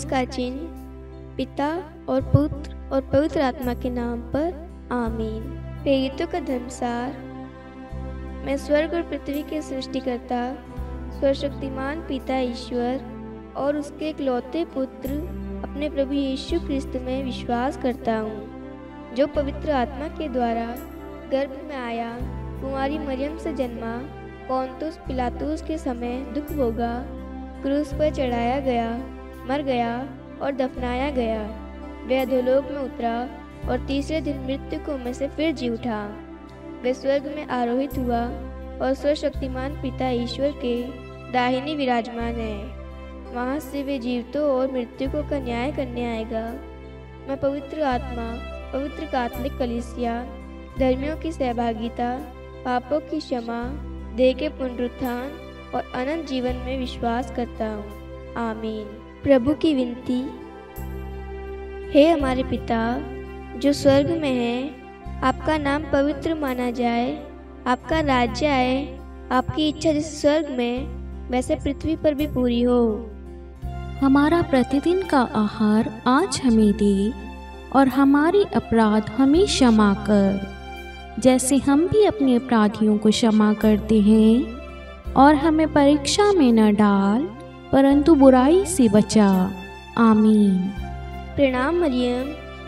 क्रूस का चिन्ह पिता और पुत्र और पवित्र आत्मा के नाम पर आमीन। प्रेरितों का धर्मसार। मैं स्वर्ग और पृथ्वी के सृष्टिकर्ता सर्वशक्तिमान पिता ईश्वर और उसके इकलौते पुत्र अपने प्रभु यीशु क्रिस्त में विश्वास करता हूँ, जो पवित्र आत्मा के द्वारा गर्भ में आया, कुंवारी मरियम से जन्मा, पोंतुस पिलातुस के समय दुख भोगा, क्रूस पर चढ़ाया गया, मर गया और दफनाया गया। वह अधोलोक में उतरा और तीसरे दिन मृत्यु में से फिर जी उठा। वह स्वर्ग में आरोहित हुआ और सर्वशक्तिमान पिता ईश्वर के दाहिने विराजमान है। वहाँ से वे जीवितों और मृतकों का न्याय करने आएगा। मैं पवित्र आत्मा, पवित्र कैथोलिक कलीसिया, धर्मियों की सहभागिता, पापों की क्षमा, देह के पुनरुत्थान और अनंत जीवन में विश्वास करता हूँ। आमीन। प्रभु की विनती। हे हमारे पिता जो स्वर्ग में है, आपका नाम पवित्र माना जाए, आपका राज्य आए, आपकी इच्छा जैसे स्वर्ग में वैसे पृथ्वी पर भी पूरी हो। हमारा प्रतिदिन का आहार आज हमें दे और हमारे अपराध हमें क्षमा कर, जैसे हम भी अपने अपराधियों को क्षमा करते हैं, और हमें परीक्षा में न डाल परंतु बुराई से बचा। आमीन। प्रणाम मरियम,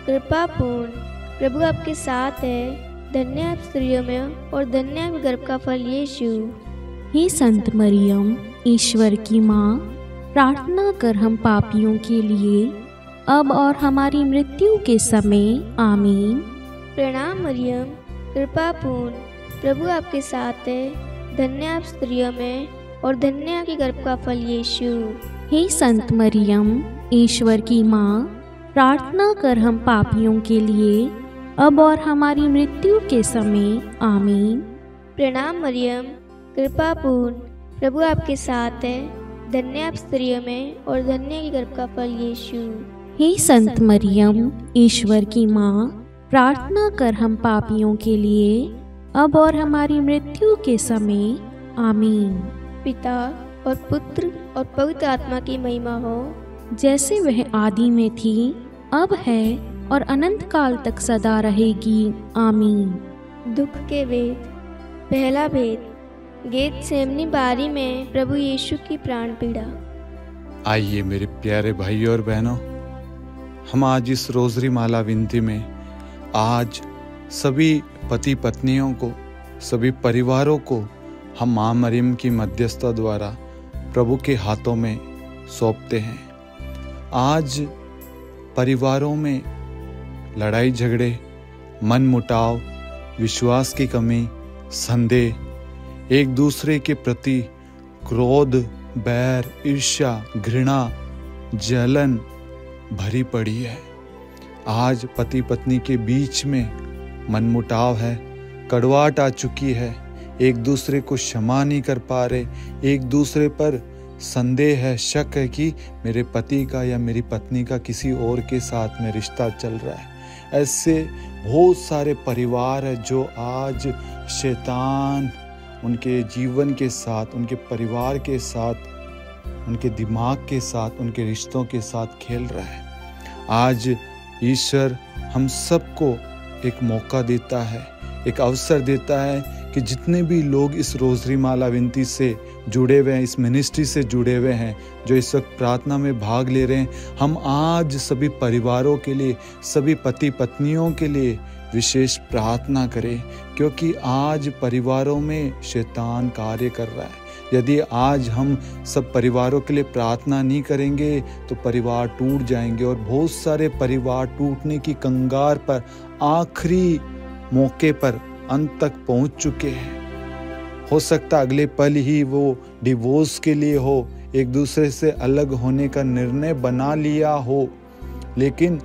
कृपा पूर्ण, प्रभु आपके साथ है। धन्य आप स्त्रियों में और धन्य आप गर्भ का फल यीशु। हे संत मरियम, ईश्वर की माँ, प्रार्थना कर हम पापियों के लिए अब और हमारी मृत्यु के समय। आमीन। प्रणाम मरियम, कृपा पूर्ण, प्रभु आपके साथ है। धन्य आप स्त्रियों में और धन्य आपके गर्भ का फल यीशु। हे संत मरियम, ईश्वर की माँ, प्रार्थना कर हम पापियों के लिए अब और हमारी मृत्यु के समय। आमीन। प्रणाम मरियम, कृपा पूर्ण, प्रभु आपके साथ है। धन्य आप स्त्रियों में और धन्य की गर्भ का फल यीशु। हे संत मरियम, ईश्वर की माँ, प्रार्थना कर हम पापियों के लिए अब और हमारी मृत्यु के समय। आमीन। पिता और पुत्र और पवित्र आत्मा की महिमा हो, जैसे वह आदि में थी, अब है और अनंत काल तक सदा रहेगी। आमीन। दुख के वेद। पहला भेद। गेतसेमनी बारी में प्रभु यीशु की प्राण पीड़ा। आइए मेरे प्यारे भाइयों और बहनों, हम आज इस रोजरी माला विनती में आज सभी पति पत्नियों को, सभी परिवारों को हम माँ मरियम की मध्यस्थता द्वारा प्रभु के हाथों में सौंपते हैं। आज परिवारों में लड़ाई झगड़े, मन मुटाव, विश्वास की कमी, संदेह, एक दूसरे के प्रति क्रोध, बैर, ईर्ष्या, घृणा, जलन भरी पड़ी है। आज पति पत्नी के बीच में मनमुटाव है, कड़वाहट आ चुकी है, एक दूसरे को क्षमा नहीं कर पा रहे, एक दूसरे पर संदेह है, शक है कि मेरे पति का या मेरी पत्नी का किसी और के साथ में रिश्ता चल रहा है। ऐसे बहुत सारे परिवार है जो आज शैतान उनके जीवन के साथ, उनके परिवार के साथ, उनके दिमाग के साथ, उनके रिश्तों के साथ खेल रहा है। आज ईश्वर हम सबको एक मौका देता है, एक अवसर देता है कि जितने भी लोग इस रोजरी माला विनती से जुड़े हुए हैं, इस मिनिस्ट्री से जुड़े हुए हैं, जो इस वक्त प्रार्थना में भाग ले रहे हैं, हम आज सभी परिवारों के लिए, सभी पति पत्नियों के लिए विशेष प्रार्थना करें, क्योंकि आज परिवारों में शैतान कार्य कर रहा है। यदि आज हम सब परिवारों के लिए प्रार्थना नहीं करेंगे तो परिवार टूट जाएंगे, और बहुत सारे परिवार टूटने की कंगार पर, आखिरी मौके पर, अंत तक पहुंच चुके हैं। हो सकता अगले पल ही वो डिवोर्स के लिए हो, एक दूसरे से अलग होने का निर्णय बना लिया हो, लेकिन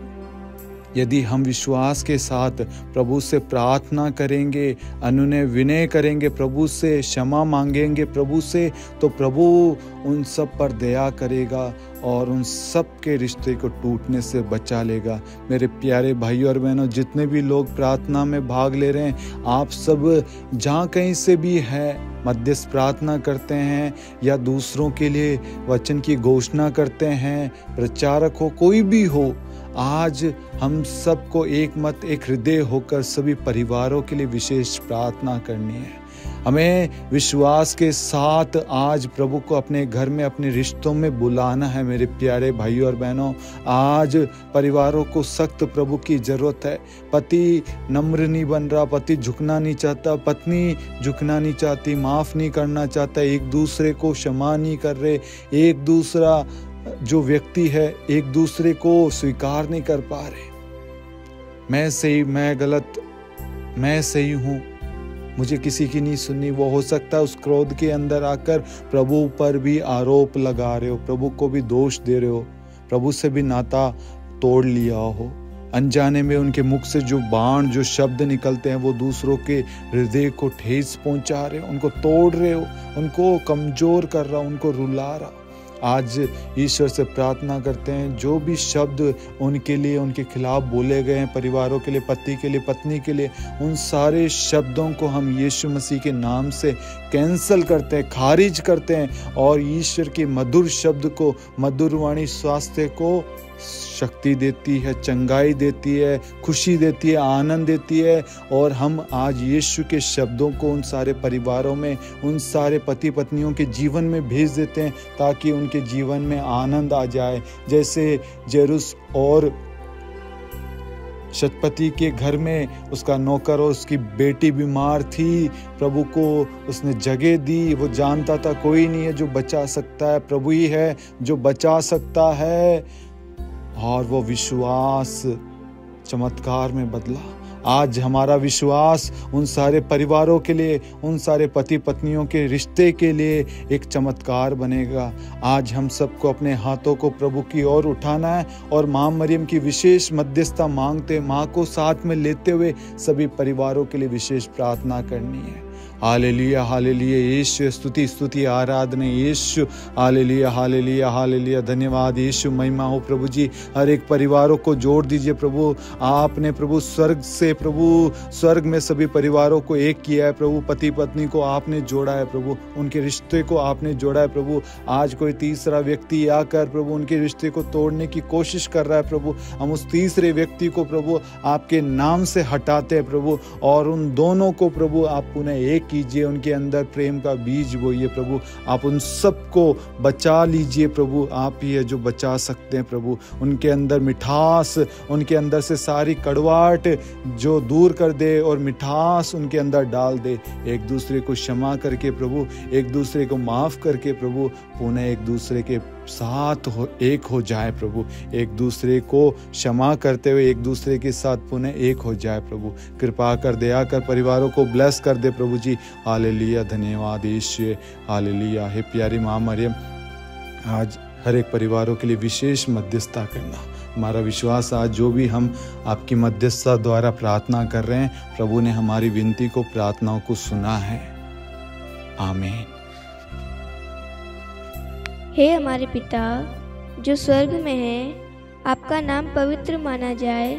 यदि हम विश्वास के साथ प्रभु से प्रार्थना करेंगे, अनुनय विनय करेंगे, प्रभु से क्षमा मांगेंगे प्रभु से, तो प्रभु उन सब पर दया करेगा और उन सब के रिश्ते को टूटने से बचा लेगा। मेरे प्यारे भाई और बहनों, जितने भी लोग प्रार्थना में भाग ले रहे हैं, आप सब जहाँ कहीं से भी हैं, मध्यस्थ प्रार्थना करते हैं या दूसरों के लिए वचन की घोषणा करते हैं, प्रचारक हो, कोई भी हो, आज हम सबको एक मत एक हृदय होकर सभी परिवारों के लिए विशेष प्रार्थना करनी है। हमें विश्वास के साथ आज प्रभु को अपने घर में, अपने रिश्तों में बुलाना है। मेरे प्यारे भाइयों और बहनों, आज परिवारों को सख्त प्रभु की जरूरत है। पति नम्र नहीं बन रहा, पति झुकना नहीं चाहता, पत्नी झुकना नहीं चाहती, माफ नहीं करना चाहता, एक दूसरे को क्षमा नहीं कर रहे, एक दूसरा जो व्यक्ति है एक दूसरे को स्वीकार नहीं कर पा रहे। मैं सही, मैं गलत, मैं सही हूँ, मुझे किसी की नहीं सुननी। वो हो सकता है उस क्रोध के अंदर आकर प्रभु पर भी आरोप लगा रहे हो, प्रभु को भी दोष दे रहे हो, प्रभु से भी नाता तोड़ लिया हो। अनजाने में उनके मुख से जो बाण, जो शब्द निकलते हैं, वो दूसरों के हृदय को ठेस पहुंचा रहे हो, उनको तोड़ रहे हो, उनको कमजोर कर रहा, उनको रुला रहा। आज ईश्वर से प्रार्थना करते हैं, जो भी शब्द उनके लिए, उनके खिलाफ बोले गए हैं, परिवारों के लिए, पति के लिए, पत्नी के लिए, उन सारे शब्दों को हम यीशु मसीह के नाम से कैंसल करते हैं, खारिज करते हैं और ईश्वर के मधुर शब्द को, मधुर वाणी स्वास्थ्य को शक्ति देती है, चंगाई देती है, खुशी देती है, आनंद देती है। और हम आज यीशु के शब्दों को उन सारे परिवारों में, उन सारे पति पत्नियों के जीवन में भेज देते हैं ताकि उनके जीवन में आनंद आ जाए। जैसे जेरुस और शतपति के घर में उसका नौकर और उसकी बेटी बीमार थी, प्रभु को उसने जगह दी। वो जानता था कोई नहीं है जो बचा सकता है, प्रभु ही है जो बचा सकता है। और वो विश्वास चमत्कार में बदला। आज हमारा विश्वास उन सारे परिवारों के लिए, उन सारे पति पत्नियों के रिश्ते के लिए एक चमत्कार बनेगा। आज हम सबको अपने हाथों को प्रभु की ओर उठाना है और माँ मरियम की विशेष मध्यस्थता मांगते, माँ को साथ में लेते हुए सभी परिवारों के लिए विशेष प्रार्थना करनी है। हालेलुया, हालेलुया, यीशु स्तुति, स्तुति, आराधना यीशु। हालेलुया, हालेलुया, हालेलुया, धन्यवाद यीशु, महिमा हो प्रभु जी। हर एक परिवारों को जोड़ दीजिए प्रभु। आपने प्रभु स्वर्ग से, प्रभु स्वर्ग में सभी परिवारों को एक किया है प्रभु। पति पत्नी को आपने जोड़ा है प्रभु, उनके रिश्ते को आपने जोड़ा है प्रभु। आज कोई तीसरा व्यक्ति आकर प्रभु उनके रिश्ते को तोड़ने की कोशिश कर रहा है प्रभु, हम उस तीसरे व्यक्ति को प्रभु आपके नाम से हटाते हैं प्रभु, और उन दोनों को प्रभु आप पुनः एक कीजिए, उनके अंदर प्रेम का बीज बोइए प्रभु। आप उन सबको बचा लीजिए प्रभु, आप ही है जो बचा सकते हैं प्रभु। उनके अंदर मिठास, उनके अंदर से सारी कड़वाहट जो दूर कर दे और मिठास उनके अंदर डाल दे। एक दूसरे को क्षमा करके प्रभु, एक दूसरे को माफ करके प्रभु, पुनः एक दूसरे के साथ एक हो जाए प्रभु। एक दूसरे को क्षमा करते हुए एक दूसरे के साथ पुनः एक हो जाए प्रभु। कृपा कर, दया कर, परिवारों को ब्लेस कर दे प्रभु जी। हालेलुया, धन्यवाद यीशु, हालेलुया। हे प्यारी माँ मरियम, आज हर एक परिवारों के लिए विशेष मध्यस्थता करना। हमारा विश्वास आज जो भी हम आपकी मध्यस्थता द्वारा प्रार्थना कर रहे हैं, प्रभु ने हमारी विनती को, प्रार्थनाओं को सुना है। आमीन। हे हमारे पिता जो स्वर्ग में है, आपका नाम पवित्र माना जाए,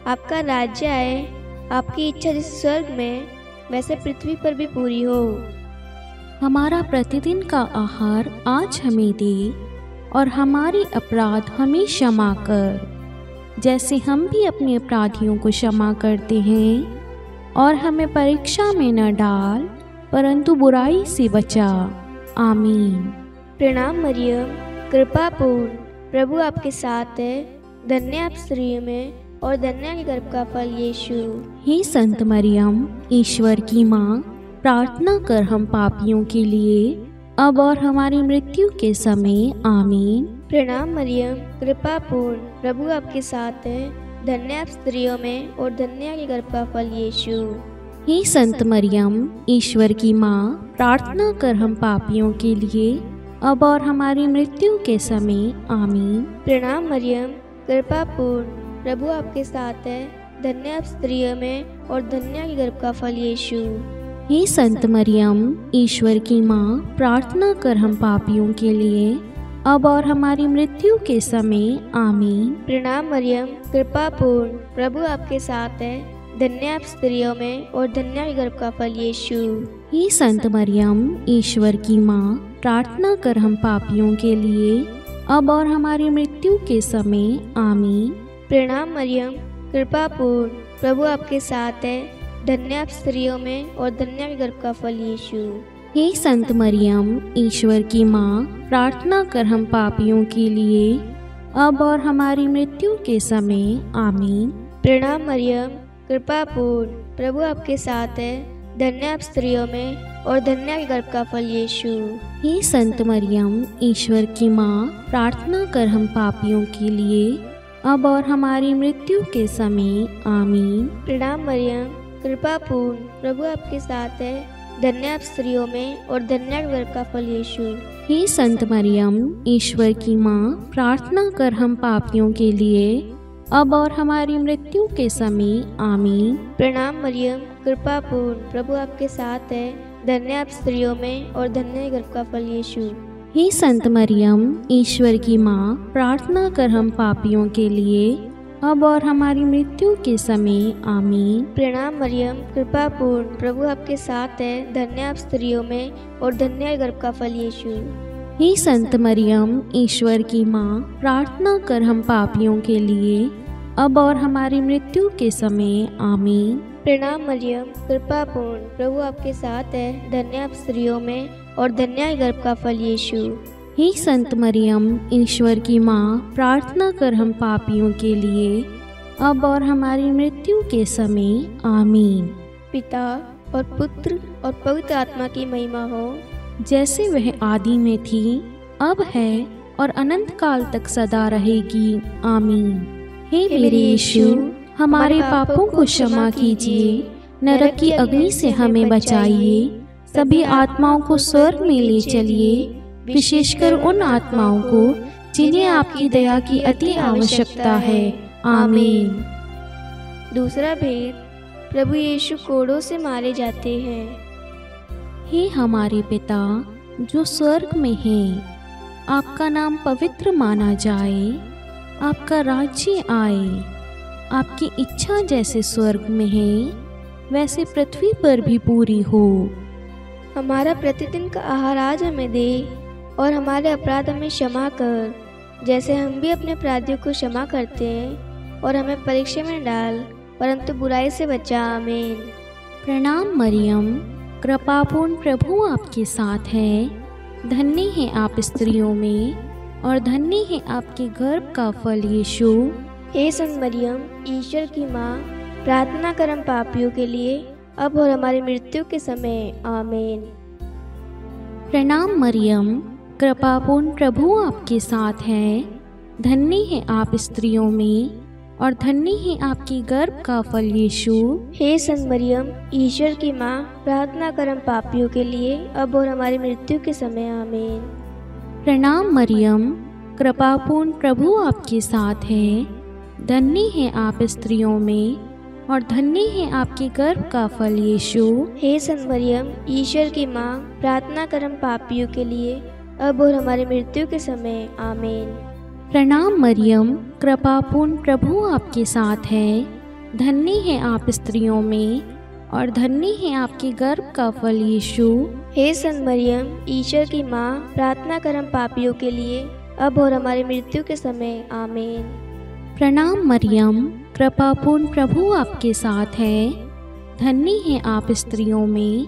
आपका राज्य आए, आपकी इच्छा जैसे स्वर्ग में वैसे पृथ्वी पर भी पूरी हो। हमारा प्रतिदिन का आहार आज हमें दे, और हमारे अपराध हमें क्षमा कर, जैसे हम भी अपने अपराधियों को क्षमा करते हैं, और हमें परीक्षा में न डाल, परंतु बुराई से बचा। आमीन। प्रणाम मरियम, कृपा पूर्ण, प्रभु आपके साथ है, धन्य आप स्त्रियों में और धन्य के गर्भ का फल यीशु। हे संत मरियम, ईश्वर की माँ, प्रार्थना कर हम पापियों के लिए, अब और हमारी मृत्यु के समय। आमीन। प्रणाम मरियम, कृपा पूर्ण, प्रभु आपके साथ है, धन्य आप स्त्रियों में और धन्य के गर्भ का फल यीशु। हे संत मरियम, ईश्वर की माँ, प्रार्थना कर हम पापियों के लिए, अब और हमारी मृत्यु के समय। आमीन। प्रणाम मरियम, कृपा पूर्ण, प्रभु आपके साथ है, धन्य आप स्त्रियों में और धन्य आपके गर्भ का फल यीशु। हे संत मरियम, ईश्वर की माँ, प्रार्थना कर हम पापियों के लिए, अब और हमारी मृत्यु के समय। आमीन। प्रणाम मरियम, कृपा पूर्ण, प्रभु आपके साथ है, धन्य आप स्त्रियों में और धन्य आपके गर्भ का फल यीशु। हे संत मरियम, ईश्वर की माँ, प्रार्थना कर हम पापियों के लिए, अब और हमारी मृत्यु के समय। आमीन। प्रणाम मरियम, कृपा पूर्ण, प्रभु आपके साथ है, धन्य आप स्त्रियों में और धन्य आपके गर्भ का फल यीशु। हे संत मरियम, ईश्वर की माँ, प्रार्थना कर हम पापियों के लिए, अब और हमारी मृत्यु के समय। आमीन। प्रणाम मरियम, कृपा पूर्ण, प्रभु आपके साथ है, धन्य आप स्त्रियों में और धन्य आपके गर्भ का फल यीशु। हे संत मरियम, ईश्वर की माँ, प्रार्थना कर हम पापियों के लिए, अब और हमारी मृत्यु के समय। आमीन। प्रणाम मरियम, कृपा पूर्ण, प्रभु आपके साथ है, धन्य आप स्त्रियों में और धन्य आपके गर्भ का फल यीशु। हे संत मरियम, ईश्वर की माँ, प्रार्थना कर हम पापियों के लिए, अब और हमारी मृत्यु के समय। आमीन। प्रणाम मरियम, कृपा पूर्ण, प्रभु आपके साथ है, धन्य आप स्त्रियों में और धन्य आपके गर्भ का फल यीशु। हे संत मरियम, ईश्वर की माँ, प्रार्थना कर हम पापियों के लिए, अब और हमारी मृत्यु के समय। आमीन। प्रणाम मरियम, कृपा पूर्ण, प्रभु आपके साथ है, धन्य आप स्त्रियों में और धन्य आपके गर्भ का फल यीशु। हे संत मरियम, ईश्वर की माँ, प्रार्थना कर हम पापियों के लिए, अब और हमारी मृत्यु के समय। आमीन। प्रणाम मरियम, कृपा पूर्ण, प्रभु आपके साथ है, धन्य आप स्त्रियों में और धन्य आपके गर्भ का फल यीशु। हे संत मरियम, ईश्वर की माँ, प्रार्थना कर हम पापियों के लिए, अब और हमारी मृत्यु के समय। आमीन। पिता और पुत्र और पवित्र आत्मा की महिमा हो, जैसे वह आदि में थी, अब है और अनंत काल तक सदा रहेगी। आमीन। हे मेरे यीशु, हमारे पापों को क्षमा कीजिए, नरक की अग्नि से हमें बचाइए, सभी आत्माओं को स्वर्ग में ले चलिए, विशेषकर उन आत्माओं को जिन्हें आपकी दया की अति आवश्यकता है। आमीन। दूसरा भेद, प्रभु यीशु कोड़ों से मारे जाते हैं। हे हमारे पिता जो स्वर्ग में है, आपका नाम पवित्र माना जाए, आपका राज्य आए, आपकी इच्छा जैसे स्वर्ग में है वैसे पृथ्वी पर भी पूरी हो। हमारा प्रतिदिन का आहार आज हमें दे और हमारे अपराध हमें क्षमा कर, जैसे हम भी अपने अपराधियों को क्षमा करते हैं, और हमें परीक्षा में डाल परंतु बुराई से बचा। आमीन। प्रणाम मरियम, कृपापूर्ण, प्रभु आपके साथ है, धन्य है आप स्त्रियों में और धन्य है आपके गर्भ का फल यीशु। हे संत मरियम, ईश्वर की माँ, प्रार्थना कर हम पापियों के लिए, अब और हमारी मृत्यु के समय। आमीन। प्रणाम मरियम, कृपापूर्ण, प्रभु आपके साथ है, धन्य है आप स्त्रियों में और धन्य है आपके गर्भ का फल यीशु। हे संत मरियम, ईश्वर की माँ, प्रार्थना कर हम पापियों के लिए, अब और हमारी मृत्यु के समय। आमीन। प्रणाम मरियम, कृपापूर्ण, प्रभु आपके साथ है, धन्य है आप स्त्रियों में और धन्य है आपके गर्भ का फल यीशु। हे संत मरियम, ईश्वर की माँ, प्रार्थना कर हम पापियों के लिए, अब और हमारी मृत्यु के समय। आमीन। प्रणाम मरियम, कृपापूर्ण, प्रभु आपके साथ है, धन्य है आप स्त्रियों में और धन्य है आपके गर्भ का फल यीशु। हे संत मरियम, ईश्वर की माँ, प्रार्थना कर हम पापियों के लिए, अब और हमारी मृत्यु के समय। आमीन। प्रणाम मरियम, कृपापूर्ण, प्रभु आपके साथ है, धन्य है आप स्त्रियों में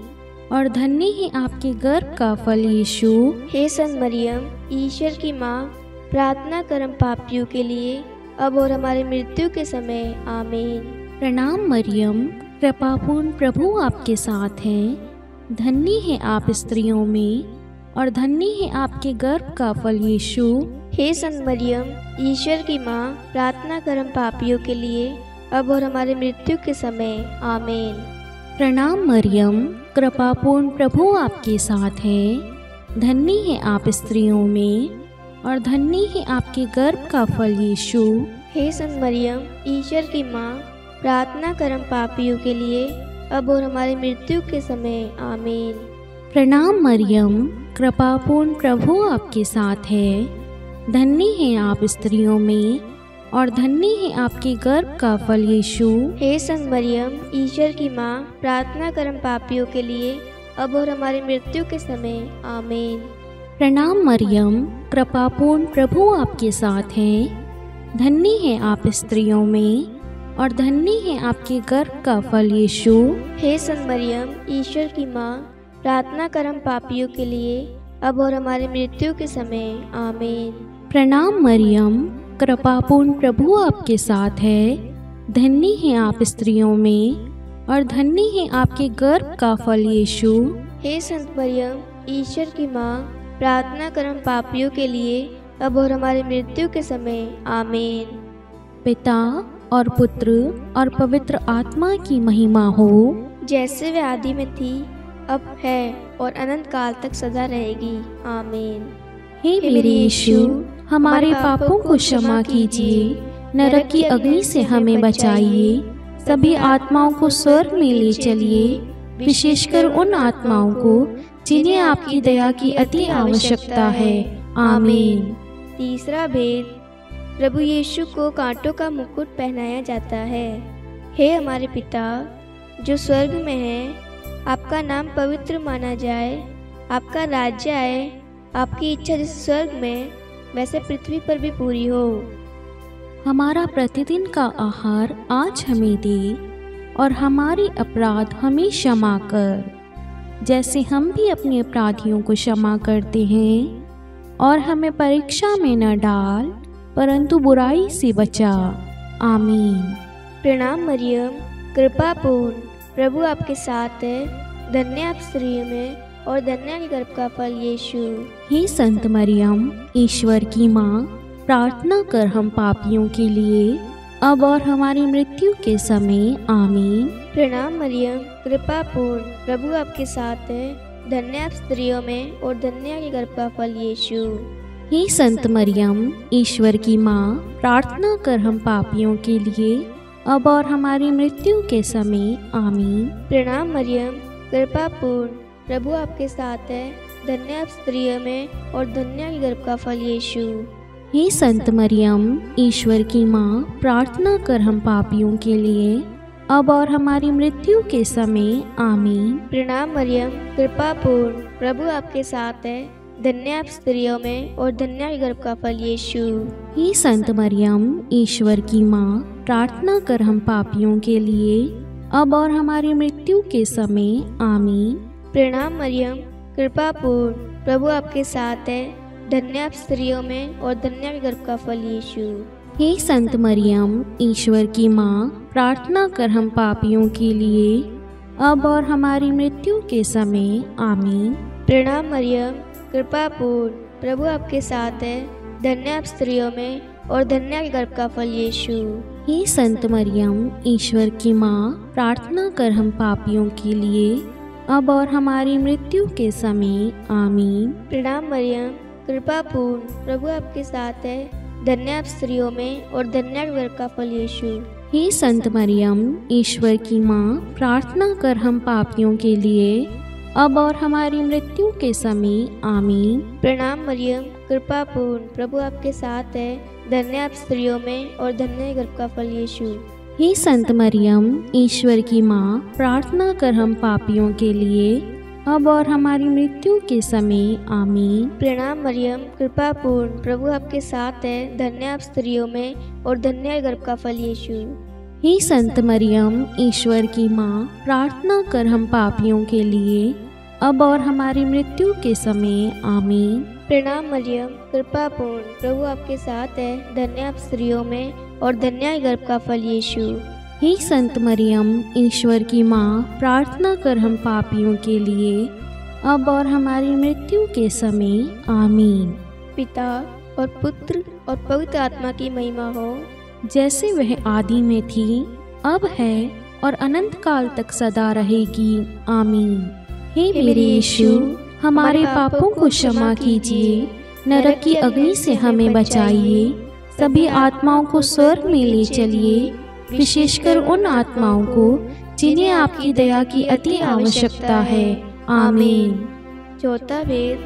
और धन्य है आपके गर्भ का फल यीशु। हे संत मरियम, ईश्वर की माँ, प्रार्थना कर हम पापियों के लिए, अब और हमारी मृत्यु के समय। आमीन। प्रणाम मरियम, कृपापूर्ण, प्रभु आपके साथ है, धन्य है आप स्त्रियों में और धन्य है आपके गर्भ का फल यीशु। हे संत मरियम, ईश्वर की माँ, प्रार्थना कर हम पापियों के लिए, अब और हमारे मृत्यु के समय। आमीन। प्रणाम मरियम, कृपापूर्ण, प्रभु आपके साथ है, धन्य है आप स्त्रियों में और धन्य है आपके गर्भ का फल यीशु। हे संत मरियम, ईश्वर की माँ, प्रार्थना कर हम पापियों के लिए, अब और हमारी मृत्यु के समय। आमीन। प्रणाम मरियम, कृपापूर्ण प्रभु आपके साथ है। धन्य हैं आप स्त्रियों में और धन्य है आपके गर्भ का फल यीशु। हे संत मरियम, ईश्वर की माँ, प्रार्थना कर हम पापियों के लिए, अब और हमारी मृत्यु के समय। आमीन। प्रणाम मरियम, कृपापूर्ण प्रभु आपके साथ है। धन्य है आप स्त्रियों में और धन्य है आपके गर्भ का फल यीशु। हे संत मरियम, ईश्वर की माँ, प्रार्थना कर हम पापियों के लिए, अब और हमारी मृत्यु के समय। आमीन। प्रणाम मरियम, कृपापूर्ण प्रभु आपके साथ है। धन्य है आप स्त्रियों में और धन्य है आपके गर्भ का फल यीशु। हे संत मरियम, ईश्वर की माँ, प्रार्थना कर हम पापियों के लिए, अब और हमारी मृत्यु के समय। आमीन। पिता और पुत्र और पवित्र आत्मा की महिमा हो, जैसे वे आदि में थी, अब है और अनंत काल तक सदा रहेगी। आमीन। हे मेरे यीशु, हमारे पापों को क्षमा कीजिए, नरक की अग्नि से हमें बचाइए, सभी आत्माओं को स्वर्ग में ले चलिए, विशेषकर उन आत्माओं को जिन्हें आपकी दया की अति आवश्यकता है। आमीन। तीसरा भेद, प्रभु यीशु को कांटों का मुकुट पहनाया जाता है। हे हमारे पिता जो स्वर्ग में है, आपका नाम पवित्र माना जाए, आपका राज्य आए, आपकी इच्छा जैसे स्वर्ग में वैसे पृथ्वी पर भी पूरी हो। हमारा प्रतिदिन का आहार आज हमें दे और हमारे अपराध हमें क्षमा कर, जैसे हम भी अपने अपराधियों को क्षमा करते हैं, और हमें परीक्षा में न डाल परंतु बुराई से बचा। आमीन। प्रणाम मरियम, कृपा पूर्ण, प्रभु आपके साथ है। धन्य आप स्त्रियों में और धन्य के गर्भ का फल यीशु। हे संत मरियम, ईश्वर की माँ, प्रार्थना कर हम पापियों के लिए, अब और हमारी मृत्यु के समय। आमीन। प्रणाम मरियम, कृपा पूर्ण, प्रभु आपके साथ है। धन्य आप स्त्रियों में और धन्य के गर्भ का फल यीशु। हे संत मरियम, ईश्वर की माँ, प्रार्थना कर हम पापियों के लिए, अब और हमारी मृत्यु के समय। आमीन। प्रणाम मरियम, कृपा पूर्ण, प्रभु आपके साथ है। धन्य आप स्त्रियों में और धन्य के गर्भ का फल यीशु। हे संत मरियम, ईश्वर की माँ, प्रार्थना कर हम पापियों के लिए, अब और हमारी मृत्यु के समय। आमीन। प्रणाम मरियम, कृपा पूर्ण, प्रभु आपके साथ है। धन्य आप स्त्रियों में और धन्य के गर्भ का फल यीशु। हे संत मरियम, ईश्वर की माँ, प्रार्थना कर हम पापियों के लिए, अब और हमारी मृत्यु के समय। आमीन। प्रणाम मरियम, कृपा पूर्ण, प्रभु आपके साथ है। धन्य आप स्त्रियों में और धन्य के गर्भ का फल यीशु। हे संत मरियम, ईश्वर की माँ, प्रार्थना कर हम पापियों के लिए, अब और हमारी मृत्यु के समय। आमीन। प्रणाम मरियम, कृपा पूर्ण, प्रभु आपके साथ है। धन्य आप स्त्रियों में और धन्य के गर्भ का फल यीशु। हे संत मरियम, ईश्वर की माँ, प्रार्थना कर हम पापियों के लिए, अब और हमारी मृत्यु के समय। आमीन। प्रणाम मरियम, कृपा पूर्ण, प्रभु आपके साथ है। धन्य आप स्त्रियों में और धन्य के गर्भ का फल यीशु। हे संत मरियम, ईश्वर की माँ, प्रार्थना कर हम पापियों के लिए, अब और हमारी मृत्यु के समय। आमीन। प्रणाम मरियम, कृपा पूर्ण, प्रभु आपके साथ है। धन्य आप स्त्रियों में और धन्य के गर्भ का फल यीशु। हे संत मरियम, ईश्वर की माँ, प्रार्थना कर हम पापियों के लिए, अब और हमारी मृत्यु के समय। आमीन। प्रणाम मरियम, कृपा पूर्ण, प्रभु आपके साथ है। धन्य आप स्त्रियों में और धन्य के गर्भ का फल यीशु। हे संत मरियम, ईश्वर की माँ, प्रार्थना कर हम पापियों के लिए, अब और हमारी मृत्यु के समय। आमीन। प्रणाम मरियम, कृपा पूर्ण, प्रभु आपके साथ है। धन्य आप स्त्रियों में और धन्य के गर्भ का फल यीशु। हे संत मरियम, ईश्वर की माँ, प्रार्थना कर हम पापियों के लिए, अब और हमारी मृत्यु के समय। आमीन। पिता और पुत्र और पवित्र आत्मा की महिमा हो, जैसे वह आदि में थी, अब है और अनंत काल तक सदा रहेगी। आमीन। हे मेरे यीशु, हमारे पापों को क्षमा कीजिए, नरक की अग्नि से हमें बचाइए, सभी आत्माओं को स्वर्ग में ले चलिए, विशेषकर उन आत्माओं को जिन्हें आपकी दया की अति आवश्यकता है। आमीन। चौथा भेद,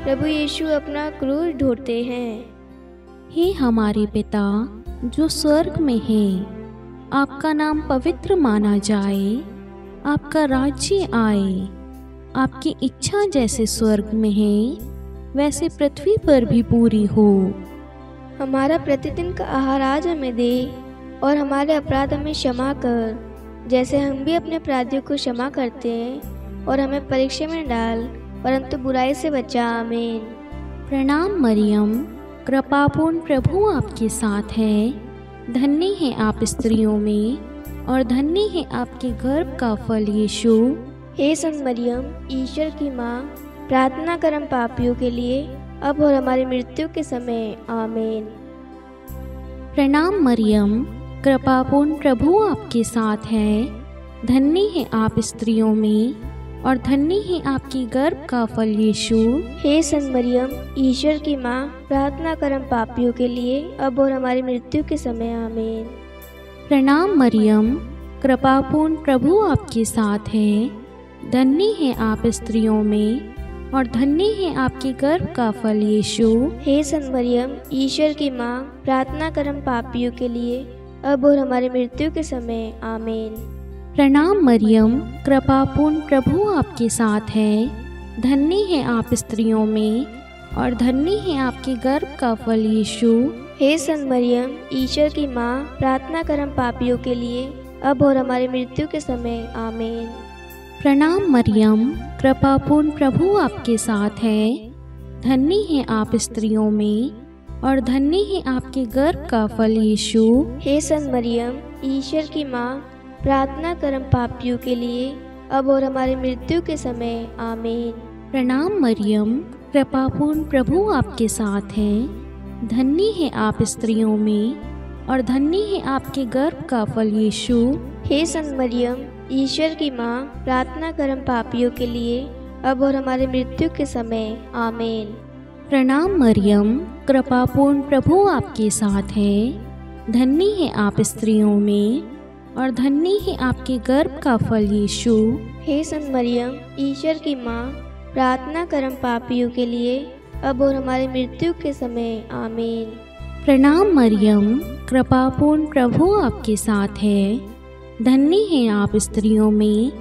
प्रभु यीशु अपना क्रूस ढोते हैं। हे हमारे पिता जो स्वर्ग में है, आपका नाम पवित्र माना जाए, आपका राज्य आए, आपकी इच्छा जैसे स्वर्ग में है वैसे पृथ्वी पर भी पूरी हो। हमारा प्रतिदिन का आहार आज हमें दे, और हमारे अपराध हमें क्षमा कर, जैसे हम भी अपने अपराधियों को क्षमा करते हैं, और हमें परीक्षा में न डाल, परंतु बुराई से बचा। आमीन। प्रणाम मरियम, कृपापूर्ण प्रभु आपके साथ है, धन्य है आप स्त्रियों में, और धन्य है आपके गर्भ का फल यीशु। हे संत मरियम, ईश्वर की माँ, प्रार्थना कर हम पापियों के लिए, अब और हमारी मृत्यु के समय। आमीन। प्रणाम मरियम, कृपापूर्ण प्रभु आपके साथ है, धन्य है आप स्त्रियों में, और धन्य है आपकी गर्भ का फल यीशु। हे संत मरियम, ईश्वर की माँ, प्रार्थना कर हम पापियों के लिए, अब और हमारी मृत्यु के समय। आमीन। प्रणाम मरियम, कृपापूर्ण प्रभु आपके साथ है, धन्य है आप स्त्रियों में, और धन्य है आपके गर्भ का फल यीशु। हे संत मरियम, ईश्वर की माँ, प्रार्थना कर हम पापियों के लिए, अब और हमारी मृत्यु के समय। आमीन। प्रणाम मरियम, कृपापूर्ण प्रभु आपके साथ है, धन्य है आप स्त्रियों में, और धन्य है आपके गर्भ का फल यीशु। हे संत मरियम, ईश्वर की माँ, प्रार्थना कर हम पापियों के लिए, अब और हमारी मृत्यु के समय। आमीन। प्रणाम मरियम, कृपापूर्ण प्रभु आपके साथ है, धन्य है आप स्त्रियों में, और धन्य है आपके गर्भ का फल यीशु। हे संत मरियम, ईश्वर की माँ, प्रार्थना कर हम पापियों के लिए, अब और हमारी मृत्यु के समय। आमीन। प्रणाम मरियम, कृपापूर्ण प्रभु आपके साथ है, धन्य है आप स्त्रियों में, और धन्य है आपके गर्भ का फल यीशु। हे संत मरियम, ईश्वर की माँ, प्रार्थना कर हम पापियों के लिए, अब और हमारे मृत्यु के समय। आमीन। प्रणाम मरियम, कृपापूर्ण प्रभु आपके साथ है, धन्य है आप स्त्रियों में, और धन्य है आपके गर्भ का फल यीशु। हे संत मरियम, ईश्वर की माँ, प्रार्थना कर हम पापियों के लिए, अब और हमारी मृत्यु के समय। आमीन। प्रणाम मरियम, कृपापूर्ण प्रभु आपके साथ है, धन्य है आप स्त्रियों में,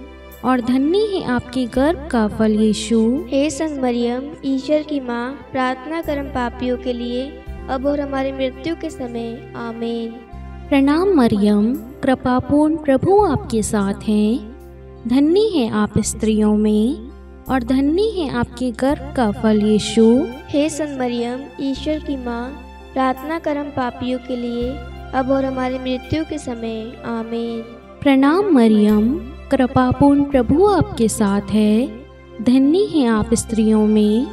और धन्य है आपके गर्भ का फल यीशु। हे संत मरियम, ईश्वर की माँ, प्रार्थना कर हम पापियों के लिए, अब और हमारी मृत्यु के समय। आमीन। प्रणाम मरियम, कृपापूर्ण प्रभु आपके साथ है, धन्य है आप स्त्रियों में, और धन्य है आपके गर्भ का फल यीशु। हे संत मरियम, ईश्वर की माँ, प्रार्थना कर हम पापियों के लिए, अब और हमारी मृत्यु के समय। आमीन। प्रणाम मरियम, कृपापूर्ण प्रभु आपके साथ है, धन्य है आप स्त्रियों में,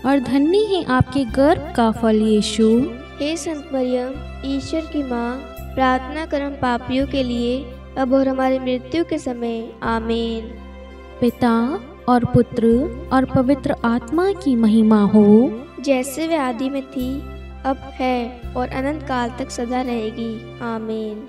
और धन्य है आपके गर्भ का फल यीशु। हे संत मरियम, ईश्वर की माँ, प्रार्थना कर हम पापियों के लिए, अब और हमारी मृत्यु के समय। आमीन। पिता और पुत्र और पवित्र आत्मा की महिमा हो, जैसे वे आदि में थी, अब है, और अनंत काल तक सदा रहेगी। आमीन।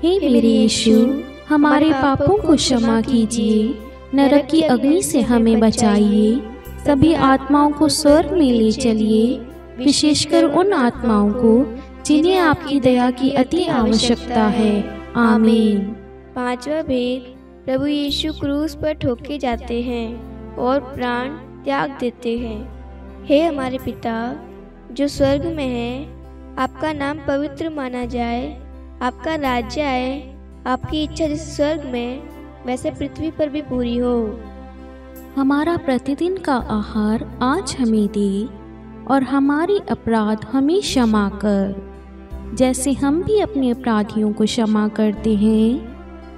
हे मेरे यीशु, हमारे पापों को क्षमा कीजिए, नरक की अग्नि से हमें बचाइए, सभी आत्माओं को स्वर्ग में ले चलिए, विशेषकर उन आत्माओं को जिन्हें आपकी दया की अति आवश्यकता है। आमीन। पांचवा भेद, प्रभु यीशु क्रूस पर ठोके जाते हैं और प्राण त्याग देते हैं। हे हमारे पिता जो स्वर्ग में है, आपका नाम पवित्र माना जाए, आपका राज्य आए, आपकी इच्छा जैसे स्वर्ग में वैसे पृथ्वी पर भी पूरी हो। हमारा प्रतिदिन का आहार आज हमें दे, और हमारे अपराध हमें क्षमा कर, जैसे हम भी अपने अपराधियों को क्षमा करते हैं,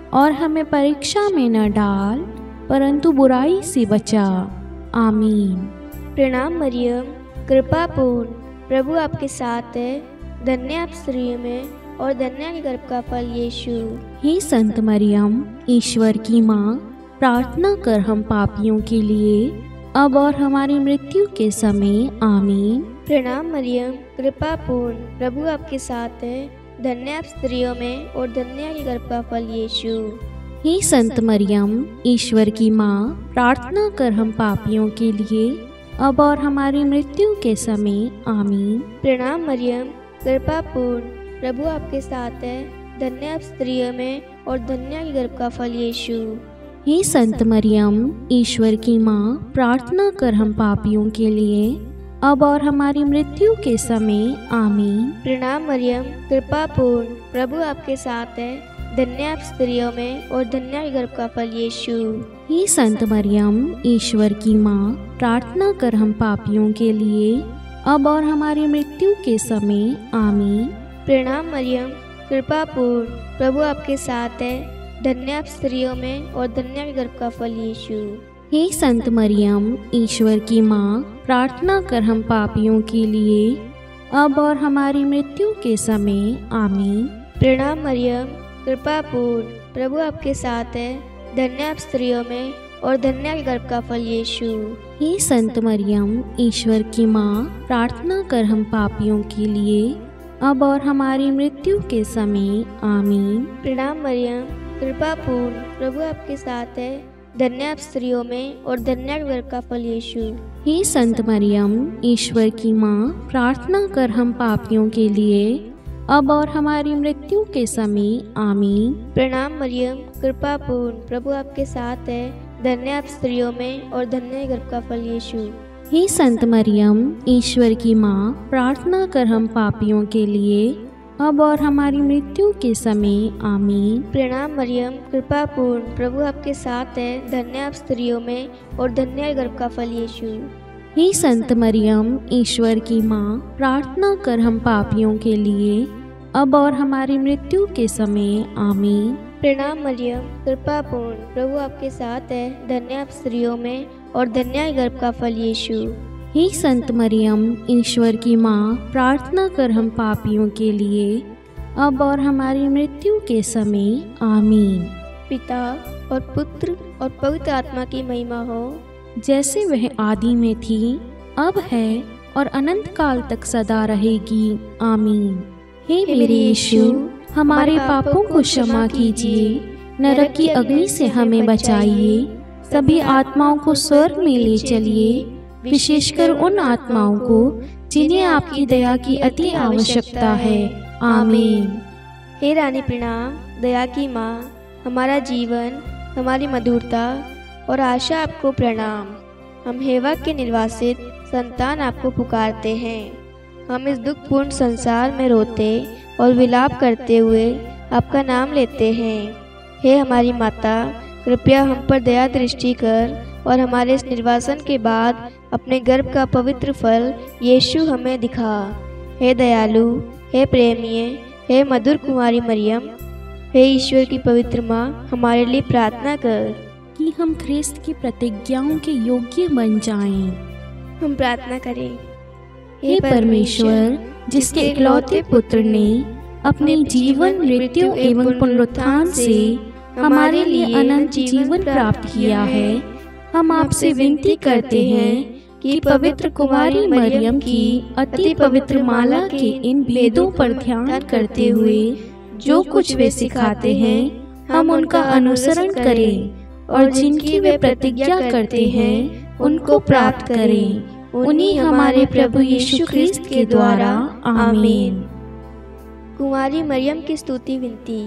और हमें परीक्षा में न डाल, परंतु बुराई से बचा। आमीन। प्रणाम मरियम, कृपा पूर्ण, प्रभु आपके साथ है, धन्य आप स्त्रियों में, और धन्य के गर्भ का फल यीशु। हे संत मरियम, ईश्वर की माँ, प्रार्थना कर हम पापियों के लिए, अब और हमारी मृत्यु के समय। आमीन। प्रणाम मरियम, कृपा पूर्ण, प्रभु आपके साथ है। धन्य आप स्त्रियों में और धन्य है गर्भ का फल यीशु। हे संत मरियम, ईश्वर की माँ, प्रार्थना कर हम पापियों के लिए, अब और हमारी मृत्यु के समय। आमीन। प्रणाम मरियम, कृपा पूर्ण, प्रभु आपके साथ है। धन्य आप स्त्रियों में और धन्य है गर्भ का फल यीशु। हे संत मरियम, ईश्वर की माँ, प्रार्थना कर हम पापियों के लिए, अब और हमारी मृत्यु के समय। आमीन। प्रणाम मरियम, कृपा पूर्ण, प्रभु आपके साथ है। धन्य आप स्त्रियों में और धन्य है गर्भ का फल यीशु। हे संत मरियम, ईश्वर की माँ, प्रार्थना कर हम पापियों के लिए, अब और हमारी मृत्यु के समय। आमीन। प्रणाम मरियम, कृपा पूर्ण, प्रभु आपके साथ है। धन्य आप स्त्रियों में और धन्य है गर्भ का फल यीशु। हे संत मरियम, ईश्वर की माँ, प्रार्थना कर हम पापियों के लिए, अब और हमारी मृत्यु के समय। आमीन। प्रणाम मरियम, कृपा पूर्ण, प्रभु आपके साथ है। धन्य आप स्त्रियों में और धन्य है गर्भ का फल यीशु। हे संत मरियम, ईश्वर की माँ, प्रार्थना कर हम पापियों के लिए, अब और हमारी मृत्यु के समय। आमीन। प्रणाम मरियम, कृपा पूर्ण, प्रभु आपके साथ है। धन्य आप स्त्रियों में और धन्य है गर्भ का फल यीशु। हे संत मरियम, ईश्वर की माँ, प्रार्थना कर हम पापियों के लिए, अब और हमारी मृत्यु के समय। आमीन। प्रणाम मरियम, कृपा पूर्ण, प्रभु आपके साथ है। धन्य आप स्त्रियों में और धन्य है गर्भ का फल यीशु। हे संत मरियम, ईश्वर की माँ, प्रार्थना कर हम पापियों के लिए, अब और हमारी मृत्यु के समय। आमीन। प्रणाम मरियम, कृपा पूर्ण, प्रभु आपके साथ है। धन्य आप स्त्रियों में और धन्य है गर्भ का फल यीशु। हे संत मरियम, ईश्वर की माँ, प्रार्थना कर हम पापियों के लिए, अब और हमारी मृत्यु के समय। आमीन। प्रणाम मरियम, कृपा पूर्ण, प्रभु आपके साथ है। धन्य आप स्त्रियों में और धन्य है गर्भ का फल यीशु। हे संत मरियम, ईश्वर की माँ, प्रार्थना कर हम पापियों के लिए, अब और हमारी मृत्यु के समय। आमीन। पिता और पुत्र और पवित्र आत्मा की महिमा हो, जैसे वह आदि में थी, अब है और अनंत काल तक सदा रहेगी। आमीन। हे मेरे यीशु, हमारे पापों को क्षमा कीजिए, नरक की अग्नि से हमें बचाइए, सभी आत्माओं को स्वर्ग में ले चलिए, विशेषकर उन आत्माओं को जिन्हें आपकी दया की अति आवश्यकता है। आमीन। हे रानी प्रणाम, दया की माँ, हमारा जीवन, हमारी मधुरता और आशा आपको प्रणाम। हम हेवा के निर्वासित संतान आपको पुकारते हैं। हम इस दुखपूर्ण संसार में रोते और विलाप करते हुए आपका नाम लेते हैं। हे हमारी माता, कृपया हम पर दया दृष्टि कर और हमारे इस निर्वासन के बाद अपने गर्भ का पवित्र फल यीशु हमें दिखा। हे दयालु, हे प्रेमीय, हे मधुर कुमारी मरियम, हे ईश्वर की पवित्र माँ, हमारे लिए प्रार्थना कर कि हम ख्रिस्त की प्रतिज्ञाओं के योग्य बन जाएं। हम प्रार्थना करें। हे परमेश्वर, जिसके इकलौते पुत्र ने अपने जीवन, मृत्यु एवं पुनरुत्थान से हमारे लिए अनंत जीवन प्राप्त किया है, हम आपसे विनती करते हैं कि पवित्र कुमारी मरियम की अति पवित्र माला के इन भेदों पर ध्यान करते हुए जो कुछ वे सिखाते हैं, हम उनका अनुसरण करें और जिनकी वे प्रतिज्ञा करते हैं उनको प्राप्त करें। उन्हीं हमारे प्रभु यीशु ख्रिस्त के द्वारा। आमीन। कुमारी मरियम की स्तुति विनती।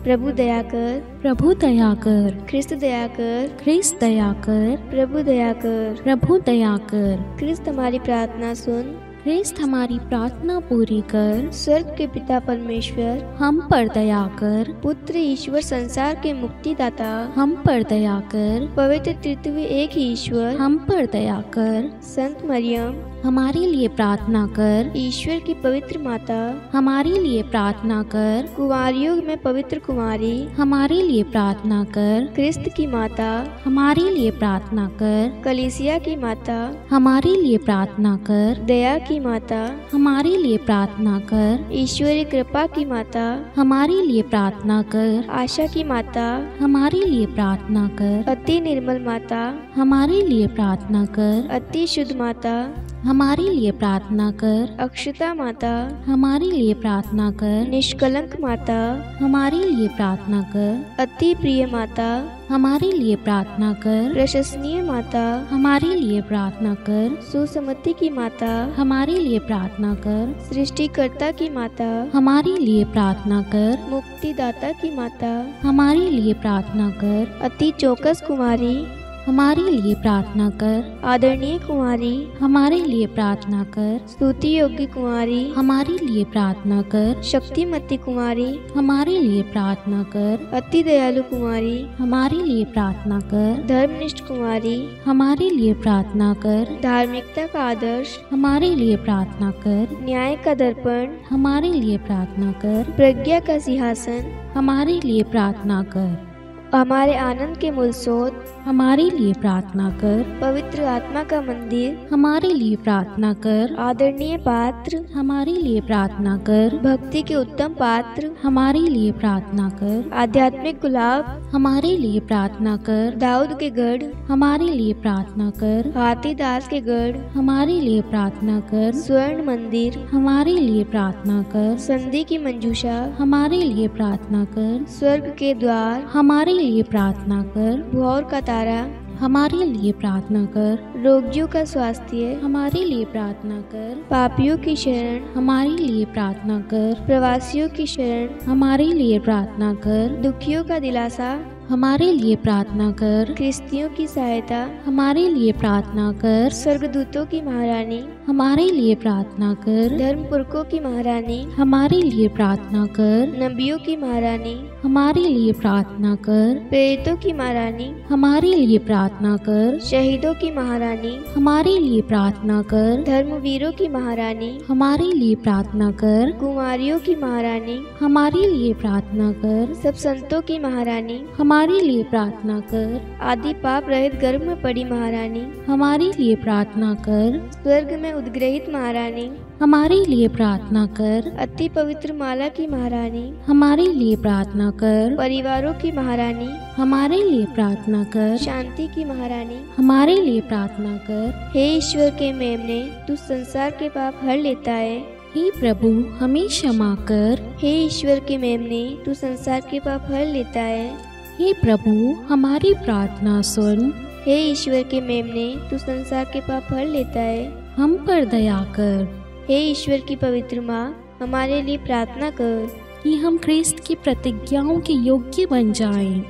प्रभु दया कर, प्रभु दया कर, ख्रिस्त दया कर, ख्रिस्त दया कर, प्रभु दया कर, प्रभु दया कर। ख्रिस्त हमारी प्रार्थना सुन, ख्रिस्त हमारी प्रार्थना पूरी कर। स्वर्ग के पिता परमेश्वर, हम पर दया कर। पुत्र ईश्वर संसार के मुक्तिदाता, हम पर दया कर। पवित्र तृतीय एक ही ईश्वर, हम पर दया कर। संत मरियम, हमारे लिए प्रार्थना कर। ईश्वर की पवित्र माता, हमारे लिए प्रार्थना कर। कुंवारियों में पवित्र कुमारी, हमारे लिए प्रार्थना कर। ख्रिस्त की माता, हमारे लिए प्रार्थना कर। कलीसिया की माता, हमारे लिए प्रार्थना कर। दया की माता, हमारे लिए प्रार्थना कर। ईश्वरी कृपा की माता, हमारे लिए प्रार्थना कर। आशा की माता, हमारे लिए प्रार्थना कर। अति निर्मल माता, हमारे लिए प्रार्थना कर। अति शुद्ध माता, हमारे लिए प्रार्थना कर। अक्षता माता, हमारे लिए प्रार्थना कर। निष्कलंक माता, हमारे लिए प्रार्थना कर। अति प्रिय माता, हमारे लिए प्रार्थना कर। प्रशंसनीय माता, हमारे लिए प्रार्थना कर। सुसमति की माता, हमारे लिए प्रार्थना कर। सृष्टिकर्ता की माता, हमारे लिए प्रार्थना कर। मुक्तिदाता की माता, हमारे लिए प्रार्थना कर। अति चौकस कुमारी, हमारे लिए प्रार्थना कर। आदरणीय कुमारी, हमारे लिए प्रार्थना कर। स्तुति योग्य कुमारी, हमारे लिए प्रार्थना कर। शक्तिमती कुमारी, हमारे लिए प्रार्थना कर। अति दयालु कुमारी, हमारे लिए प्रार्थना कर। धर्मनिष्ठ कुमारी, हमारे लिए प्रार्थना कर। धार्मिकता का आदर्श, हमारे लिए प्रार्थना कर। न्याय का दर्पण, हमारे लिए प्रार्थना कर। प्रज्ञा का सिंहासन, हमारे लिए प्रार्थना कर। हमारे आनंद के मूल स्रोत, हमारे लिए प्रार्थना कर। पवित्र आत्मा का मंदिर, हमारे लिए प्रार्थना कर। आदरणीय पात्र, हमारे लिए प्रार्थना कर। भक्ति के उत्तम पात्र, हमारे लिए प्रार्थना कर। आध्यात्मिक गुलाब, हमारे लिए प्रार्थना कर। दाऊद के गढ़, हमारे लिए प्रार्थना कर। हाथीदास के गढ़, हमारे लिए प्रार्थना कर। स्वर्ण मंदिर, हमारे लिए प्रार्थना कर। संधि की मंजूषा, हमारे लिए प्रार्थना कर। स्वर्ग के द्वार, हमारे लिए प्रार्थना कर। भोर का तारा, हमारे लिए प्रार्थना कर। रोगियों का स्वास्थ्य, हमारे लिए प्रार्थना कर। पापियों की शरण, हमारे लिए प्रार्थना कर। प्रवासियों की शरण, हमारे लिए प्रार्थना कर। दुखियों का दिलासा, हमारे लिए प्रार्थना कर। ख्रिस्तियों की सहायता, हमारे लिए प्रार्थना कर। स्वर्गदूतों की महारानी, हमारे लिए प्रार्थना कर। धर्मपुरखों की महारानी, हमारे लिए प्रार्थना कर। नबियों की महारानी, हमारे लिए प्रार्थना कर। प्रेरितों की महारानी, हमारे लिए प्रार्थना कर। शहीदों की महारानी, हमारे लिए प्रार्थना कर। धर्मवीरों की महारानी, हमारे लिए प्रार्थना कर। कुमारियों की महारानी, हमारे लिए प्रार्थना कर। सब संतों की महारानी, हमारे लिए प्रार्थना कर। आदि पाप रहित गर्भ में पड़ी महारानी, हमारे लिए प्रार्थना कर। स्वर्ग में उद्ग्रहित महारानी, हमारे लिए प्रार्थना कर। अति पवित्र माला की महारानी, हमारे लिए प्रार्थना कर। परिवारों की महारानी, हमारे लिए प्रार्थना कर। शांति की महारानी, हमारे लिए प्रार्थना कर। हे ईश्वर के मेमने, तू संसार के पाप हर लेता है। हे प्रभु हमें क्षमा कर। हे ईश्वर के मेमने, तू संसार के पाप हर लेता है। हे प्रभु हमारी प्रार्थना सुन। हे ईश्वर के मेमने, तू संसार के पाप हर लेता है। हम पर दया कर। हे ईश्वर की पवित्र माँ, हमारे लिए प्रार्थना कर कि हम ख्रिस्त की प्रतिज्ञाओं के योग्य बन जाएं।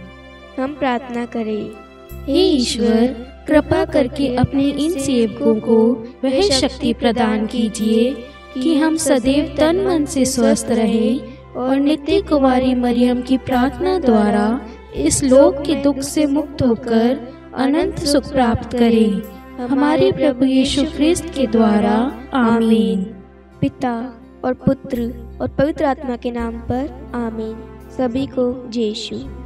हम प्रार्थना करें। हे ईश्वर कृपा करके अपने इन सेवकों को वह शक्ति प्रदान कीजिए कि हम सदैव तन मन से स्वस्थ रहें और नित्य कुमारी मरियम की प्रार्थना द्वारा इस लोक के दुख से मुक्त होकर अनंत सुख प्राप्त करें। हमारे प्रभु यीशु ख्रिस्त के द्वारा आमीन। पिता और पुत्र और पवित्र आत्मा के नाम पर आमीन। सभी को जय यीशु।